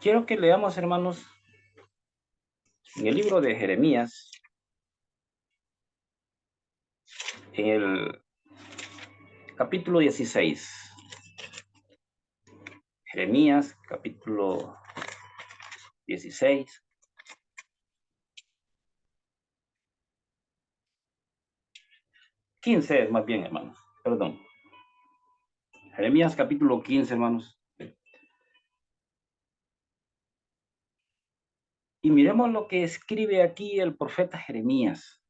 Quiero que leamos, hermanos, en el libro de Jeremías, en el capítulo 16. Jeremías, capítulo 16. 15 es más bien, hermanos. Perdón. Jeremías, capítulo 15, hermanos. Y miremos lo que escribe aquí el profeta Jeremías.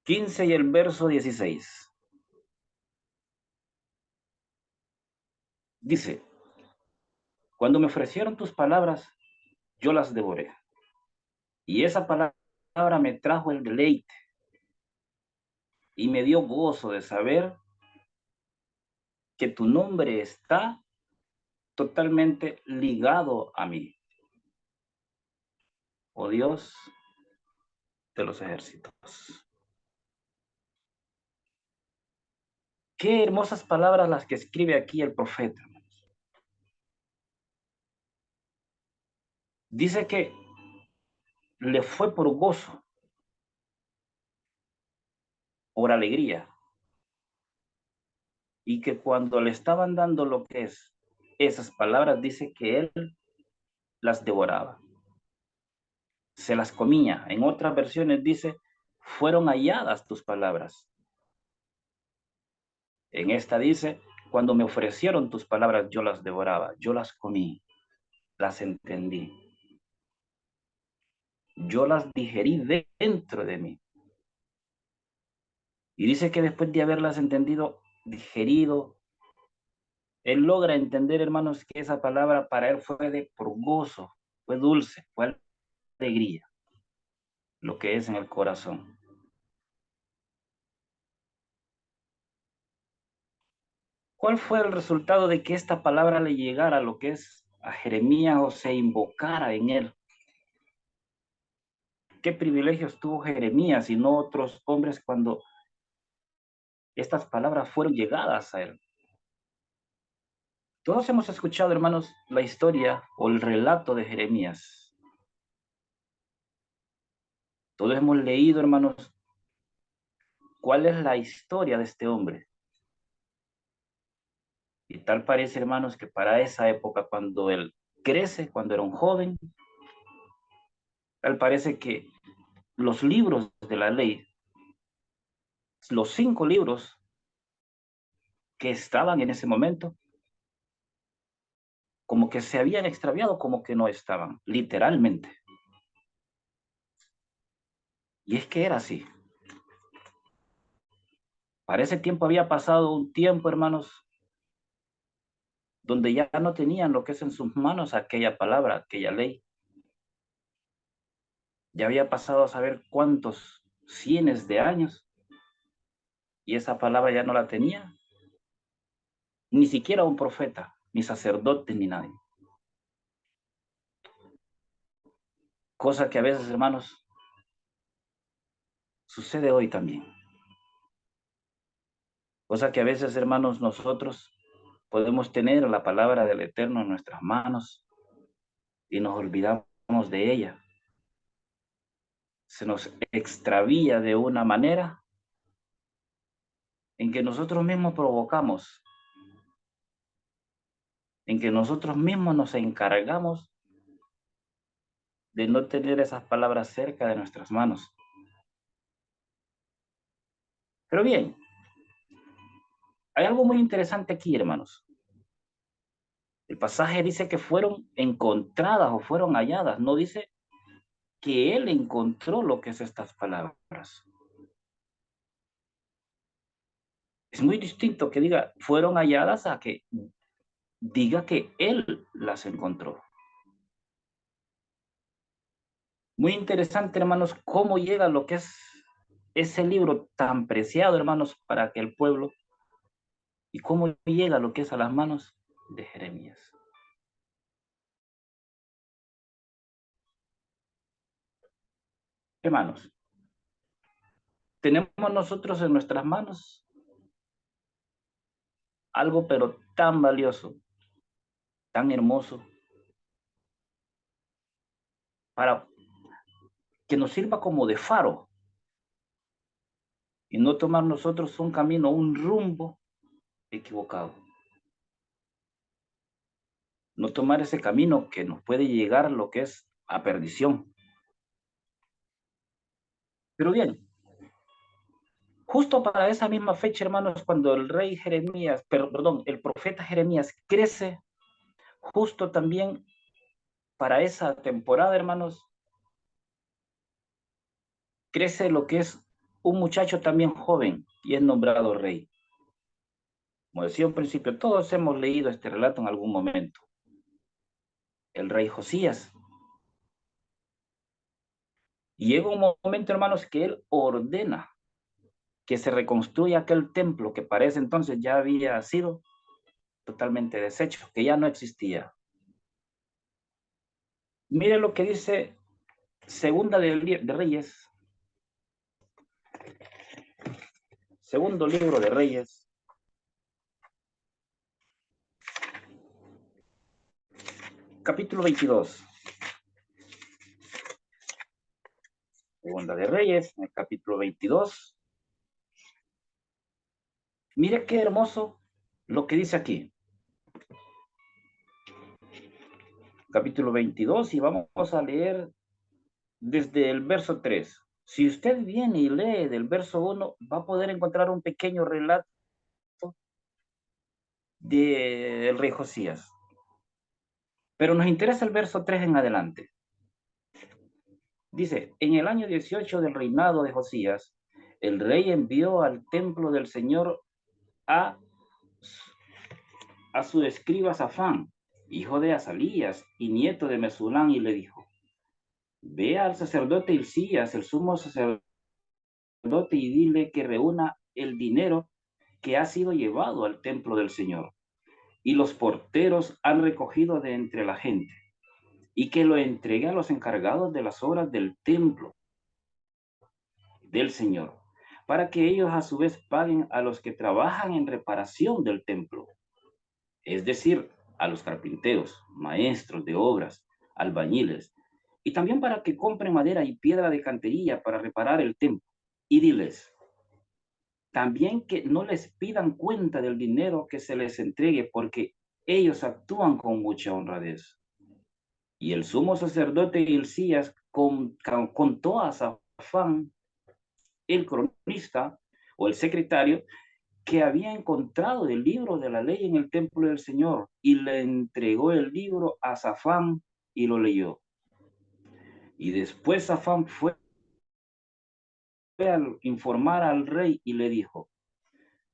15 y el verso 16. Dice, cuando me ofrecieron tus palabras, yo las devoré. Y esa palabra me trajo el deleite y me dio gozo de saber que tu nombre está totalmente ligado a mí, oh Dios de los ejércitos. Qué hermosas palabras las que escribe aquí el profeta. Dice que le fue por gozo, por alegría, y que cuando le estaban dando lo que es esas palabras, dice que él las devoraba, se las comía. En otras versiones dice, fueron halladas tus palabras. En esta dice, cuando me ofrecieron tus palabras, yo las devoraba, yo las comí, las entendí, yo las digerí dentro de mí. Y dice que después de haberlas entendido, digerido, él logra entender, hermanos, que esa palabra para él fue de por gozo, fue dulce, fue alegría, lo que es en el corazón. ¿Cuál fue el resultado de que esta palabra le llegara a lo que es a Jeremías o se invocara en él? ¿Qué privilegios tuvo Jeremías y no otros hombres cuando estas palabras fueron llegadas a él? Todos hemos escuchado, hermanos, la historia o el relato de Jeremías. Todos hemos leído, hermanos, cuál es la historia de este hombre. Y tal parece, hermanos, que para esa época, cuando él crece, cuando era un joven, tal parece que los libros de la ley, los 5 libros que estaban en ese momento, como que se habían extraviado, como que no estaban, literalmente. Y es que era así. Para ese tiempo había pasado un tiempo, hermanos, donde ya no tenían lo que es en sus manos aquella palabra, aquella ley. Ya había pasado a saber cuántos cientos de años y esa palabra ya no la tenía ni siquiera un profeta, ni sacerdote, ni nadie. Cosa que a veces, hermanos, sucede hoy también. Cosa que a veces, hermanos, nosotros podemos tener la palabra del Eterno en nuestras manos y nos olvidamos de ella. Se nos extravía de una manera en que nosotros mismos provocamos, en que nosotros mismos nos encargamos de no tener esas palabras cerca de nuestras manos. Pero bien, hay algo muy interesante aquí, hermanos. El pasaje dice que fueron encontradas o fueron halladas, no dice que él encontró lo que es estas palabras. Es muy distinto que diga fueron halladas a que diga que él las encontró. Muy interesante, hermanos, cómo llega lo que es ese libro tan preciado, hermanos, para aquel pueblo y cómo llega lo que es a las manos de Jeremías. Hermanos, tenemos nosotros en nuestras manos algo pero tan valioso, tan hermoso para que nos sirva como de faro y no tomar nosotros un camino, un rumbo equivocado. No tomar ese camino que nos puede llegar a lo que es a perdición. Pero bien, justo para esa misma fecha, hermanos, cuando el rey Jeremías, perdón, el profeta Jeremías crece, justo también para esa temporada, hermanos, crece lo que es un muchacho también joven y es nombrado rey. Como decía al principio, todos hemos leído este relato en algún momento. El rey Josías. Y llega un momento, hermanos, que él ordena que se reconstruya aquel templo que para ese entonces ya había sido totalmente deshecho, que ya no existía. Mire lo que dice Segunda de Reyes, segundo libro de Reyes, capítulo 22. Segunda de Reyes, en el capítulo 22. Mire qué hermoso lo que dice aquí. Capítulo 22 y vamos a leer desde el verso 3. Si usted viene y lee del verso 1, va a poder encontrar un pequeño relato del rey Josías. Pero nos interesa el verso 3 en adelante. Dice, en el año 18 del reinado de Josías, el rey envió al templo del Señor a, a su escriba Safán, hijo de Azalías y nieto de Mesulán, y le dijo, ve al sacerdote Hilcías, el sumo sacerdote, y dile que reúna el dinero que ha sido llevado al templo del Señor y los porteros han recogido de entre la gente, y que lo entregue a los encargados de las obras del templo del Señor, para que ellos a su vez paguen a los que trabajan en reparación del templo, es decir, a los carpinteros, maestros de obras, albañiles, y también para que compren madera y piedra de cantería para reparar el templo. Y diles, también que no les pidan cuenta del dinero que se les entregue, porque ellos actúan con mucha honradez. Y el sumo sacerdote Hilcías contó a Safán, el cronista o el secretario, que había encontrado el libro de la ley en el templo del Señor, y le entregó el libro a Safán y lo leyó. Y después Safán fue a informar al rey y le dijo,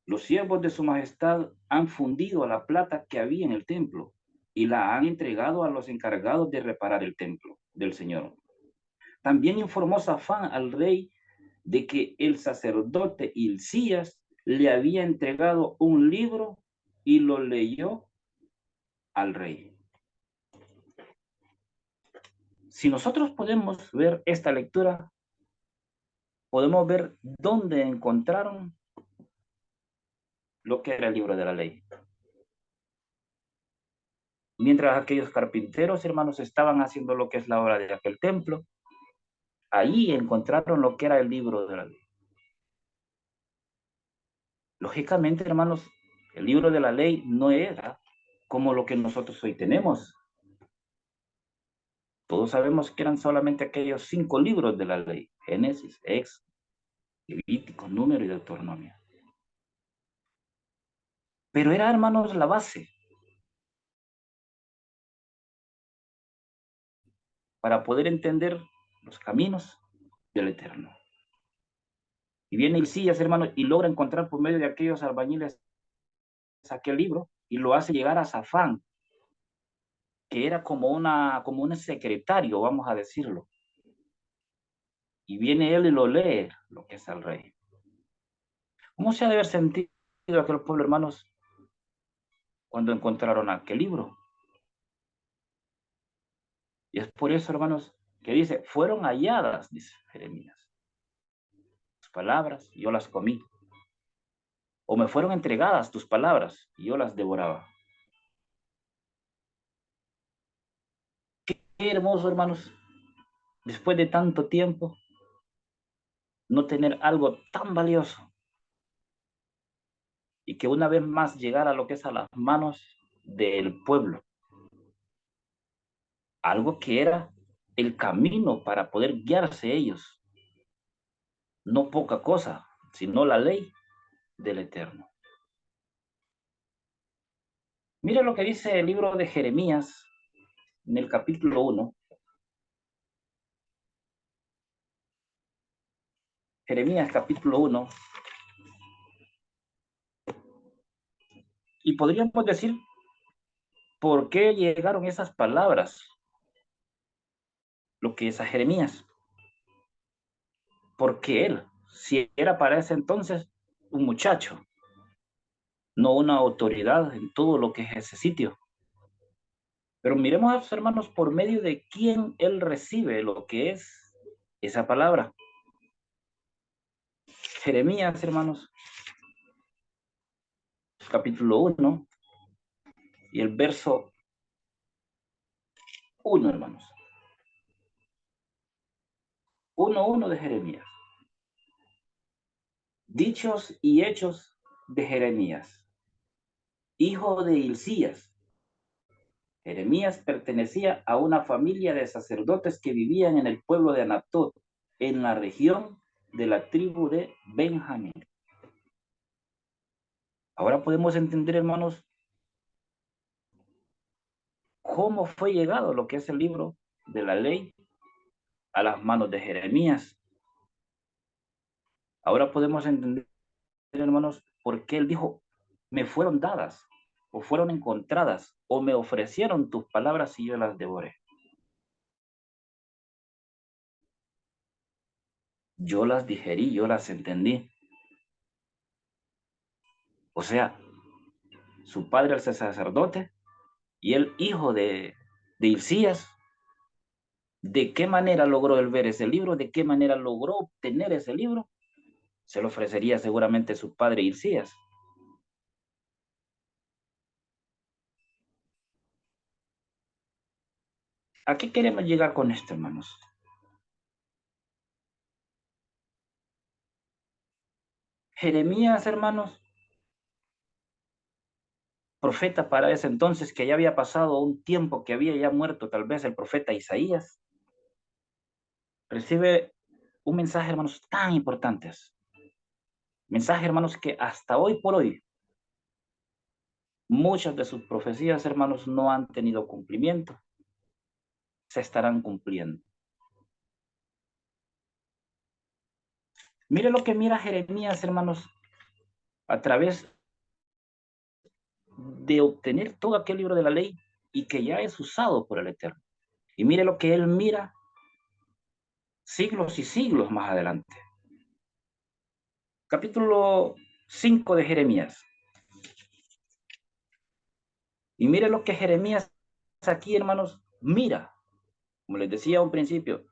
los siervos de su majestad han fundido la plata que había en el templo y la han entregado a los encargados de reparar el templo del Señor. También informó Safán al rey de que el sacerdote Hilcías le había entregado un libro y lo leyó al rey. Si nosotros podemos ver esta lectura, podemos ver dónde encontraron lo que era el libro de la ley. Mientras aquellos carpinteros, hermanos, estaban haciendo lo que es la obra de aquel templo, ahí encontraron lo que era el libro de la ley. Lógicamente, hermanos, el libro de la ley no era como lo que nosotros hoy tenemos. Todos sabemos que eran solamente aquellos 5 libros de la ley: Génesis, Éxodo, Levítico, Número y Deuteronomio. Pero era, hermanos, la base para poder entender los caminos del Eterno. Y viene Hilcías, hermanos, y logra encontrar por medio de aquellos albañiles aquel libro y lo hace llegar a Safán, que era como un secretario, vamos a decirlo. Y viene él y lo lee, lo que es el rey. ¿Cómo se ha de haber sentido aquel pueblo, hermanos, cuando encontraron aquel libro? Y es por eso, hermanos, que dice, fueron halladas, dice Jeremías, tus palabras, y yo las comí. O me fueron entregadas tus palabras, y yo las devoraba. hermoso, hermanos, después de tanto tiempo, no tener algo tan valioso y que una vez más llegara a lo que es a las manos del pueblo. Algo que era el camino para poder guiarse ellos. No poca cosa, sino la ley del Eterno. Mire lo que dice el libro de Jeremías en el capítulo 1. Jeremías capítulo 1. Y podríamos decir por qué llegaron esas palabras, lo que es a Jeremías. Porque él, si era para ese entonces un muchacho, no una autoridad en todo lo que es ese sitio. Pero miremos, hermanos, por medio de quién él recibe lo que es esa palabra. Jeremías, hermanos, capítulo 1 y el verso 1, hermanos. 1:1 de Jeremías. Dichos y hechos de Jeremías, hijo de Hilcías. Jeremías pertenecía a una familia de sacerdotes que vivían en el pueblo de Anatot, en la región de la tribu de Benjamín. Ahora podemos entender, hermanos, cómo fue llegado lo que es el libro de la ley a las manos de Jeremías. Ahora podemos entender, hermanos, por qué él dijo, me fueron dadas, o fueron encontradas, o me ofrecieron tus palabras y yo las devoré. Yo las digerí, yo las entendí. O sea, su padre el sacerdote y el hijo de Hilcías, ¿de qué manera logró él ver ese libro? ¿De qué manera logró obtener ese libro? Se lo ofrecería seguramente su padre Hilcías. ¿A qué queremos llegar con esto, hermanos? Jeremías, hermanos, profeta para ese entonces, que ya había pasado un tiempo, que había ya muerto tal vez el profeta Isaías, recibe un mensaje, hermanos, tan importantes. Mensaje, hermanos, que hasta hoy por hoy, muchas de sus profecías, hermanos, no han tenido cumplimiento, se estarán cumpliendo. Mire lo que mira Jeremías, hermanos, a través de obtener todo aquel libro de la ley y que ya es usado por el Eterno. Y mire lo que él mira siglos y siglos más adelante. Capítulo 5 de Jeremías. Y mire lo que Jeremías aquí, hermanos, mira, como les decía a un principio,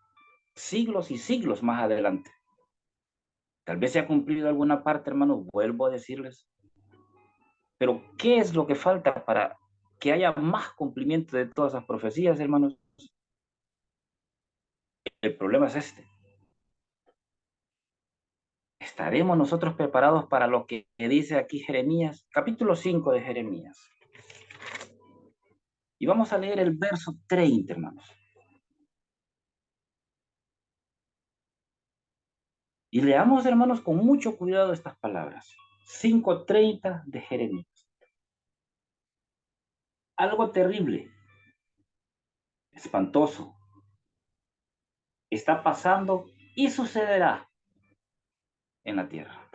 siglos y siglos más adelante. Tal vez se ha cumplido alguna parte, hermanos, vuelvo a decirles. Pero, ¿qué es lo que falta para que haya más cumplimiento de todas esas profecías, hermanos? El problema es este. ¿Estaremos nosotros preparados para lo que dice aquí Jeremías? Capítulo 5 de Jeremías. Y vamos a leer el verso 30, hermanos. Y leamos, hermanos, con mucho cuidado estas palabras. 5:30 de Jeremías. Algo terrible, espantoso, está pasando y sucederá en la tierra.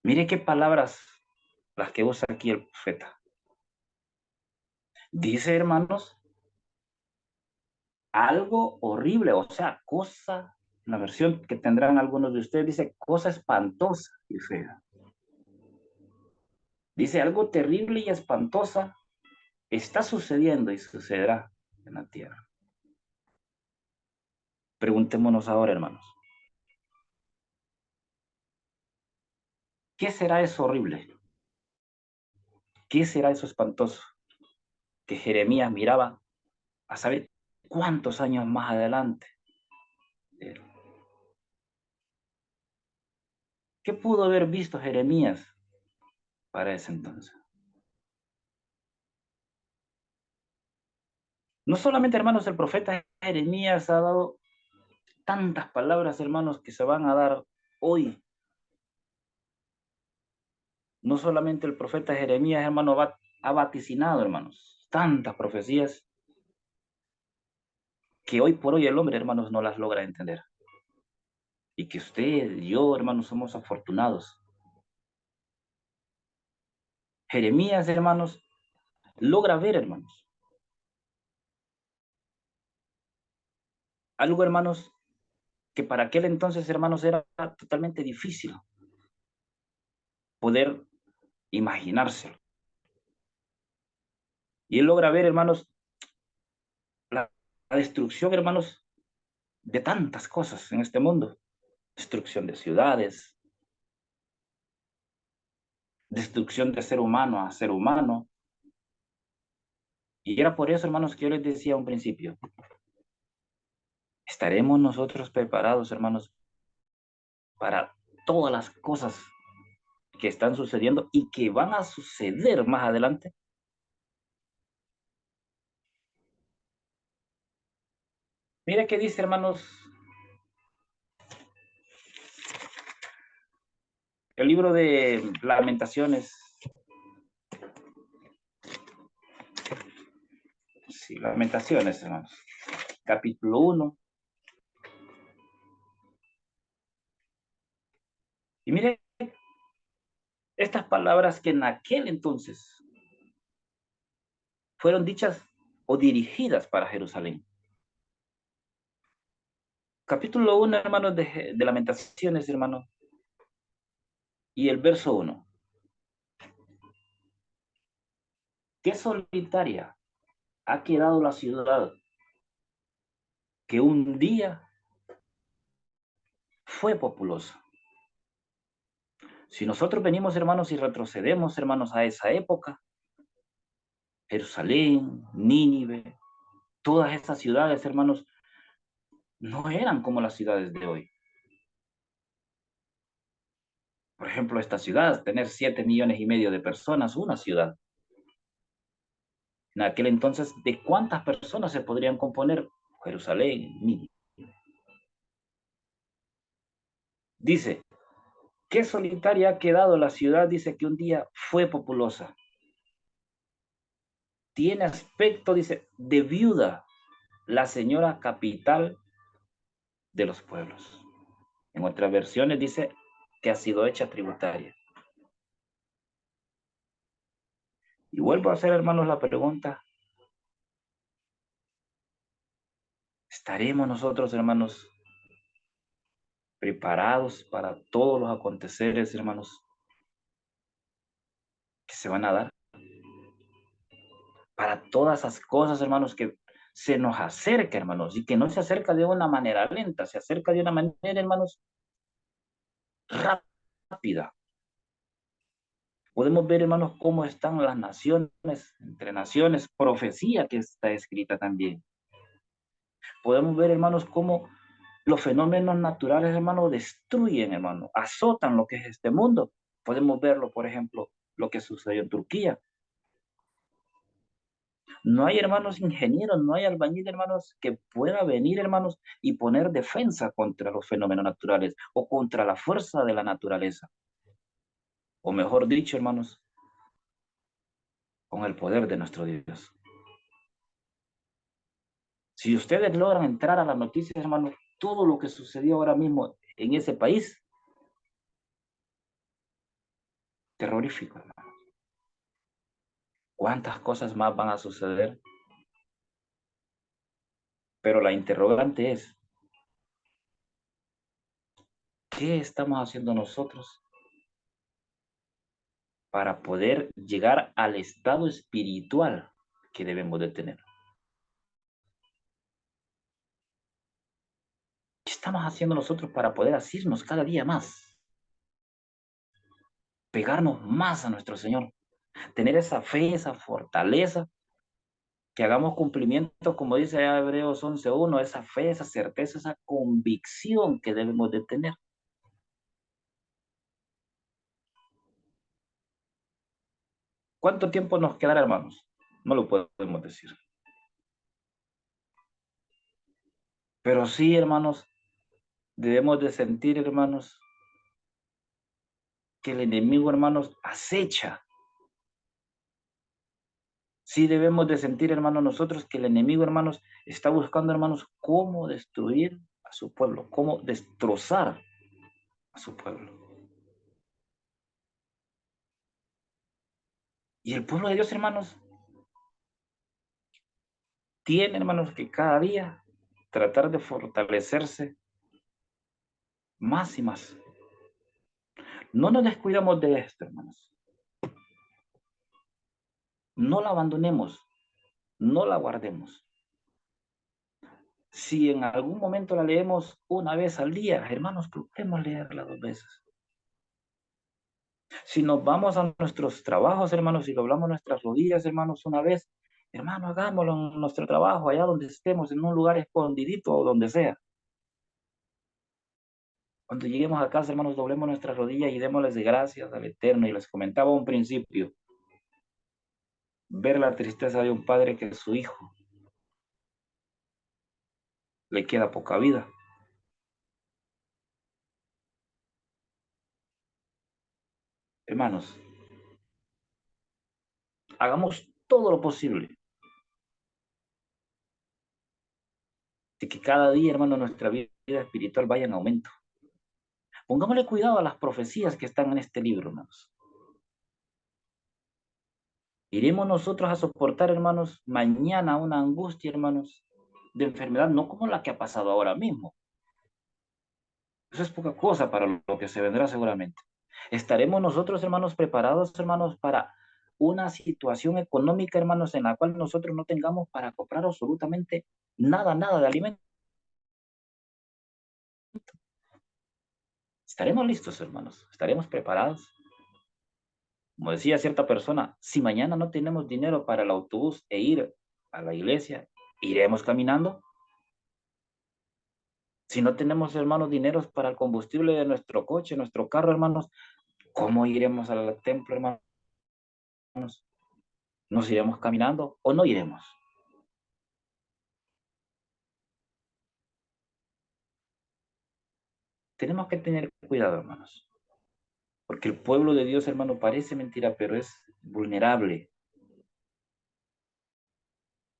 Mire qué palabras las que usa aquí el profeta. Dice, hermanos, algo horrible, o sea, cosa, la versión que tendrán algunos de ustedes dice cosa espantosa y fea. Dice algo terrible y espantosa está sucediendo y sucederá en la tierra. Preguntémonos ahora, hermanos, ¿qué será eso horrible? ¿Qué será eso espantoso? que Jeremías miraba a saber cuántos años más adelante. ¿Qué pudo haber visto Jeremías para ese entonces? No solamente, hermanos, el profeta Jeremías ha dado tantas palabras, hermanos, que se van a dar hoy. No solamente el profeta Jeremías, hermano, ha vaticinado, hermanos, tantas profecías que hoy por hoy el hombre, hermanos, no las logra entender. Y que usted y yo, hermanos, somos afortunados. Jeremías, hermanos, logra ver, hermanos, algo, hermanos, que para aquel entonces, hermanos, era totalmente difícil poder imaginárselo. Y él logra ver, hermanos, la destrucción, hermanos, de tantas cosas en este mundo. Destrucción de ciudades, destrucción de ser humano a ser humano. Y era por eso, hermanos, que yo les decía a un principio, ¿estaremos nosotros preparados, hermanos, para todas las cosas que están sucediendo y que van a suceder más adelante? Mira qué dice, hermanos, el libro de Lamentaciones. Sí, Lamentaciones, hermanos. Capítulo 1. Y mire estas palabras que en aquel entonces fueron dichas o dirigidas para Jerusalén. Capítulo 1, hermanos, de Lamentaciones, hermanos. Y el verso 1. Qué solitaria ha quedado la ciudad que un día fue populosa. Si nosotros venimos, hermanos, y retrocedemos, hermanos, a esa época, Jerusalén, Nínive, todas estas ciudades, hermanos, no eran como las ciudades de hoy. Por ejemplo, esta ciudad, tener 7,5 millones de personas, una ciudad. En aquel entonces, ¿de cuántas personas se podrían componer Jerusalén, Nínive? Dice, qué solitaria ha quedado la ciudad, dice que un día fue populosa. Tiene aspecto, dice, de viuda, la señora capital de los pueblos. En otras versiones dice que ha sido hecha tributaria. Y vuelvo a hacer, hermanos, la pregunta, ¿estaremos nosotros, hermanos, preparados para todos los aconteceres, hermanos, que se van a dar? Para todas esas cosas, hermanos, que se nos acerca, hermanos, y que no se acerca de una manera lenta, se acerca de una manera, hermanos, rápida. Podemos ver, hermanos, cómo están las naciones, entre naciones, profecía que está escrita también. Podemos ver, hermanos, cómo los fenómenos naturales, hermanos, destruyen, hermanos, azotan lo que es este mundo. Podemos verlo, por ejemplo, lo que sucedió en Turquía. No hay, hermanos, ingenieros, no hay albañil, hermanos, que pueda venir, hermanos, y poner defensa contra los fenómenos naturales o contra la fuerza de la naturaleza. O mejor dicho, hermanos, con el poder de nuestro Dios. Si ustedes logran entrar a las noticias, hermanos, todo lo que sucedió ahora mismo en ese país, terrorífico, hermano. ¿Cuántas cosas más van a suceder? Pero la interrogante es, ¿qué estamos haciendo nosotros para poder llegar al estado espiritual que debemos de tener? ¿Qué estamos haciendo nosotros para poder asirnos cada día más? Pegarnos más a nuestro Señor, tener esa fe, esa fortaleza que hagamos cumplimiento, como dice Hebreos 11:1, esa fe, esa certeza, esa convicción que debemos de tener. ¿Cuánto tiempo nos quedará, hermanos? No lo podemos decir. Pero sí, hermanos, debemos de sentir, hermanos, que el enemigo, hermanos, acecha. Sí debemos de sentir, hermanos, nosotros que el enemigo, hermanos, está buscando, hermanos, cómo destruir a su pueblo, cómo destrozar a su pueblo. Y el pueblo de Dios, hermanos, tiene, hermanos, que cada día tratar de fortalecerse más y más. No nos descuidamos de esto, hermanos. No la abandonemos, no la guardemos. Si en algún momento la leemos una vez al día, hermanos, procuremos leerla 2 veces. Si nos vamos a nuestros trabajos, hermanos, y doblamos nuestras rodillas, hermanos, una vez, hermano, hagámoslo en nuestro trabajo, allá donde estemos, en un lugar escondidito o donde sea. Cuando lleguemos a casa, hermanos, doblemos nuestras rodillas y démosles de gracias al Eterno. Y les comentaba un principio, ver la tristeza de un padre que su hijo le queda poca vida. Hermanos, hagamos todo lo posible de que cada día, hermano, nuestra vida espiritual vaya en aumento. Pongámosle cuidado a las profecías que están en este libro, hermanos. Iremos nosotros a soportar, hermanos, mañana una angustia, hermanos, de enfermedad, no como la que ha pasado ahora mismo. Eso es poca cosa para lo que se vendrá seguramente. ¿Estaremos nosotros, hermanos, preparados, hermanos, para una situación económica, hermanos, en la cual nosotros no tengamos para comprar absolutamente nada, nada de alimento? ¿Estaremos listos, hermanos? ¿Estaremos preparados? Como decía cierta persona, si mañana no tenemos dinero para el autobús e ir a la iglesia, ¿iremos caminando? Si no tenemos, hermanos, dineros para el combustible de nuestro coche, nuestro carro, hermanos, ¿cómo iremos al templo, hermanos? ¿Nos iremos caminando o no iremos? Tenemos que tener cuidado, hermanos, porque el pueblo de Dios, hermano, parece mentira, pero es vulnerable,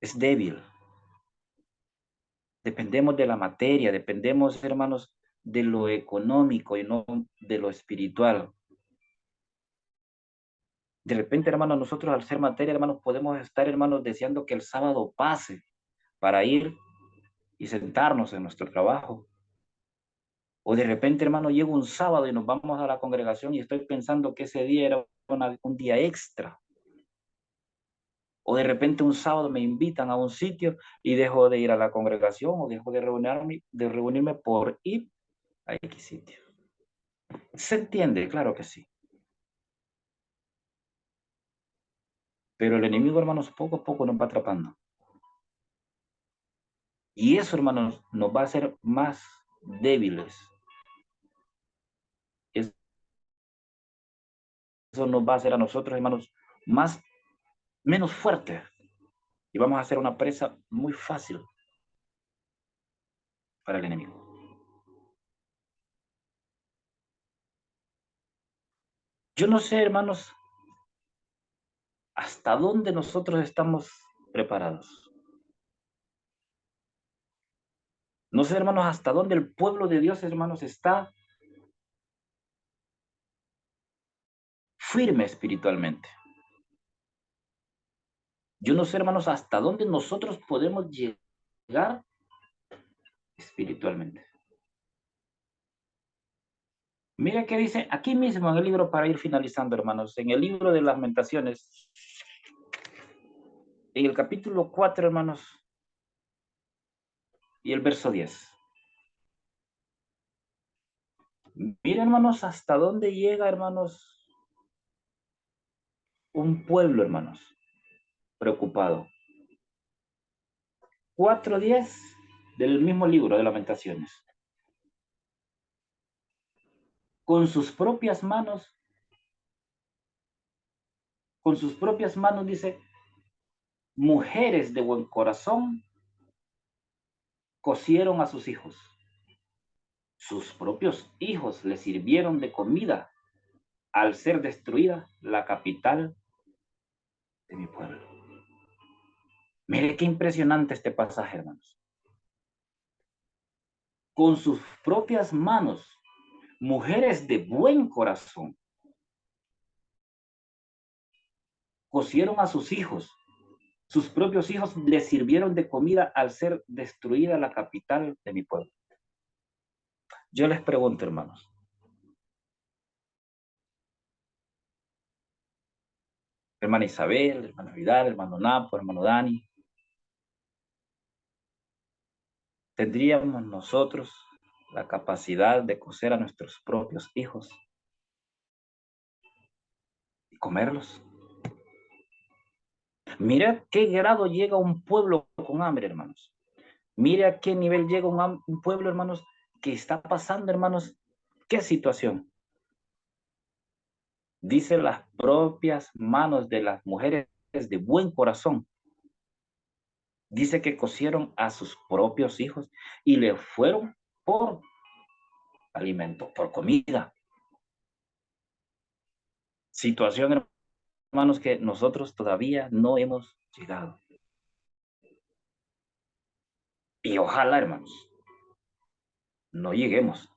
es débil. Dependemos de la materia, dependemos, hermanos, de lo económico y no de lo espiritual. De repente, hermanos, nosotros al ser materia, hermanos, podemos estar, hermanos, deseando que el sábado pase para ir y sentarnos en nuestro trabajo. O de repente, hermano, llego un sábado y nos vamos a la congregación y estoy pensando que ese día era un día extra. O de repente un sábado me invitan a un sitio y dejo de ir a la congregación o dejo de reunirme por ir a X sitio. Se entiende, claro que sí. Pero el enemigo, hermanos, poco a poco nos va atrapando. Y eso, hermanos, nos va a hacer más débiles. Eso nos va a hacer a nosotros, hermanos, menos fuertes. Y vamos a hacer una presa muy fácil para el enemigo. Yo no sé, hermanos, hasta dónde nosotros estamos preparados. No sé, hermanos, hasta dónde el pueblo de Dios, hermanos, está firme espiritualmente. Yo no sé, hermanos, hasta dónde nosotros podemos llegar espiritualmente. Mira qué dice aquí mismo en el libro para ir finalizando, hermanos, en el libro de Lamentaciones, en el capítulo 4, hermanos, y el verso 10. Mira, hermanos, hasta dónde llega, hermanos, un pueblo, hermanos, preocupado. 4:10 del mismo libro de Lamentaciones. Con sus propias manos dice, mujeres de buen corazón cosieron a sus hijos. Sus propios hijos le sirvieron de comida al ser destruida la capital de mi pueblo. Mire qué impresionante este pasaje, hermanos. Con sus propias manos, mujeres de buen corazón cosieron a sus hijos. Sus propios hijos les sirvieron de comida al ser destruida la capital de mi pueblo. Yo les pregunto, hermanos, hermana Isabel, hermano Vidal, hermano Napo, hermano Dani, ¿tendríamos nosotros la capacidad de coser a nuestros propios hijos y comerlos? Mira qué grado llega un pueblo con hambre, hermanos. Mira a qué nivel llega un pueblo, hermanos, que está pasando, hermanos, qué situación. Dice las propias manos de las mujeres de buen corazón. Dice que cosieron a sus propios hijos y le fueron por alimento, por comida. Situación, hermanos, que nosotros todavía no hemos llegado. Y ojalá, hermanos, no lleguemos.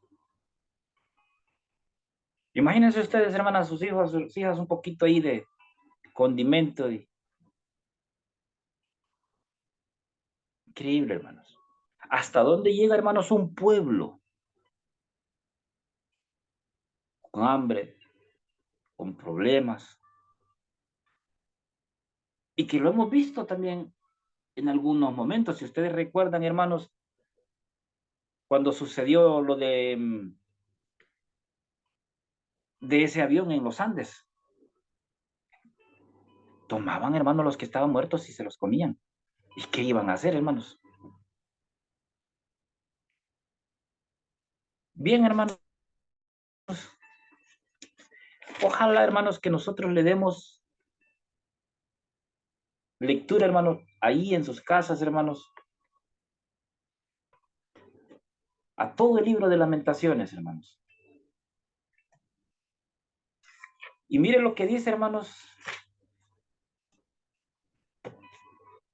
Imagínense ustedes, hermanas, sus hijos, sus hijas, un poquito ahí de condimento. Increíble, hermanos. ¿Hasta dónde llega, hermanos, un pueblo con hambre, con problemas? Y que lo hemos visto también en algunos momentos. Si ustedes recuerdan, hermanos, cuando sucedió lo de ese avión en los Andes. Tomaban, hermanos, los que estaban muertos y se los comían. ¿Y qué iban a hacer, hermanos? Bien, hermanos. Ojalá, hermanos, que nosotros le demos lectura, hermanos, ahí en sus casas, hermanos, a todo el libro de Lamentaciones, hermanos. Y miren lo que dice, hermanos,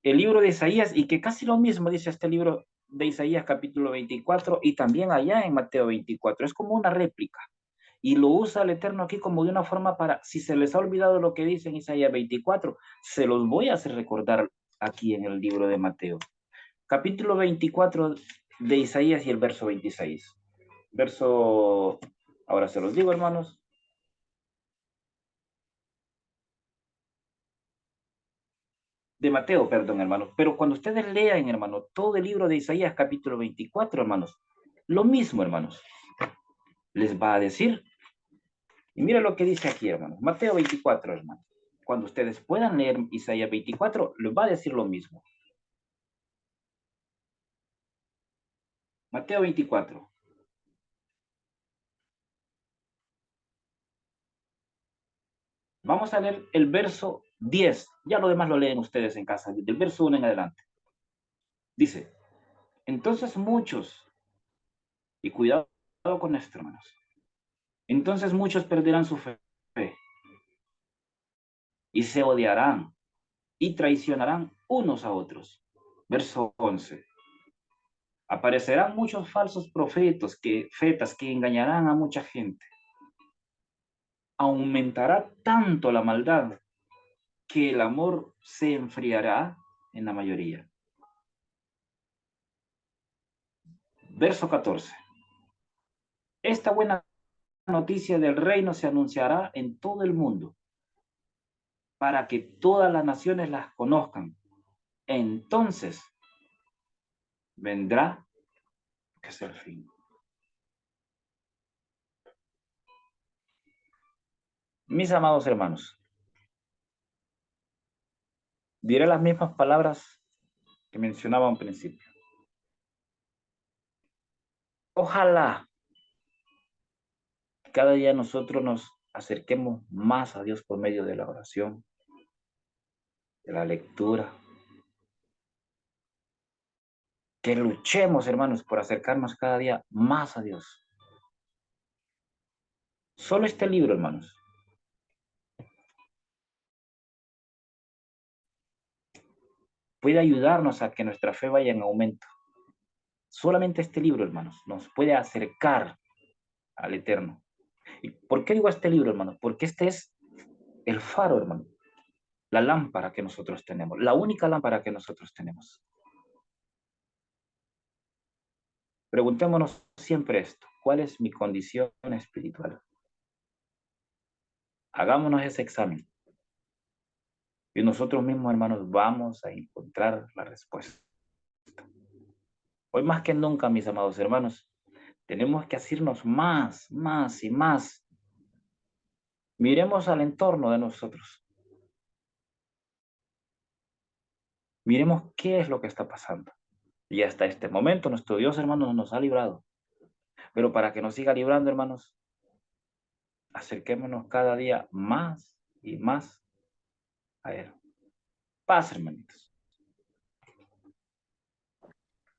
el libro de Isaías, y que casi lo mismo dice este libro de Isaías capítulo 24 y también allá en Mateo 24. Es como una réplica. Y lo usa el Eterno aquí como de una forma para, si se les ha olvidado lo que dice en Isaías 24, se los voy a hacer recordar aquí en el libro de Mateo. Capítulo 24 de Isaías y el verso 26. Verso, ahora se los digo, hermanos. De Mateo, perdón, hermanos. Pero cuando ustedes lean, hermanos, todo el libro de Isaías, capítulo 24, hermanos, lo mismo, hermanos, les va a decir. Y mira lo que dice aquí, hermanos. Mateo 24, hermanos. Cuando ustedes puedan leer Isaías 24, les va a decir lo mismo. Mateo 24. Vamos a leer el verso 10. Ya lo demás lo leen ustedes en casa, del verso 1 en adelante. Dice, entonces muchos, y cuidado con esto, hermanos, entonces muchos perderán su fe y se odiarán y traicionarán unos a otros. Verso 11. Aparecerán muchos falsos fetas que engañarán a mucha gente. Aumentará tanto la maldad que el amor se enfriará en la mayoría. Verso 14. Esta buena noticia del reino se anunciará en todo el mundo para que todas las naciones las conozcan. Entonces vendrá, que es el fin. Mis amados hermanos, diré las mismas palabras que mencionaba al principio. Ojalá cada día nosotros nos acerquemos más a Dios por medio de la oración, de la lectura. Que luchemos, hermanos, por acercarnos cada día más a Dios. Solo este libro, hermanos, puede ayudarnos a que nuestra fe vaya en aumento. Solamente este libro, hermanos, nos puede acercar al Eterno. ¿Y por qué digo este libro, hermanos? Porque este es el faro, hermano, la lámpara que nosotros tenemos, la única lámpara que nosotros tenemos. Preguntémonos siempre esto, ¿cuál es mi condición espiritual? Hagámonos ese examen. Y nosotros mismos, hermanos, vamos a encontrar la respuesta. Hoy más que nunca, mis amados hermanos, tenemos que hacernos más, más y más. Miremos al entorno de nosotros. Miremos qué es lo que está pasando. Y hasta este momento nuestro Dios, hermanos, nos ha librado. Pero para que nos siga librando, hermanos, acerquémonos cada día más y más a Él. Paz, hermanitos.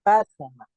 Paz, hermano.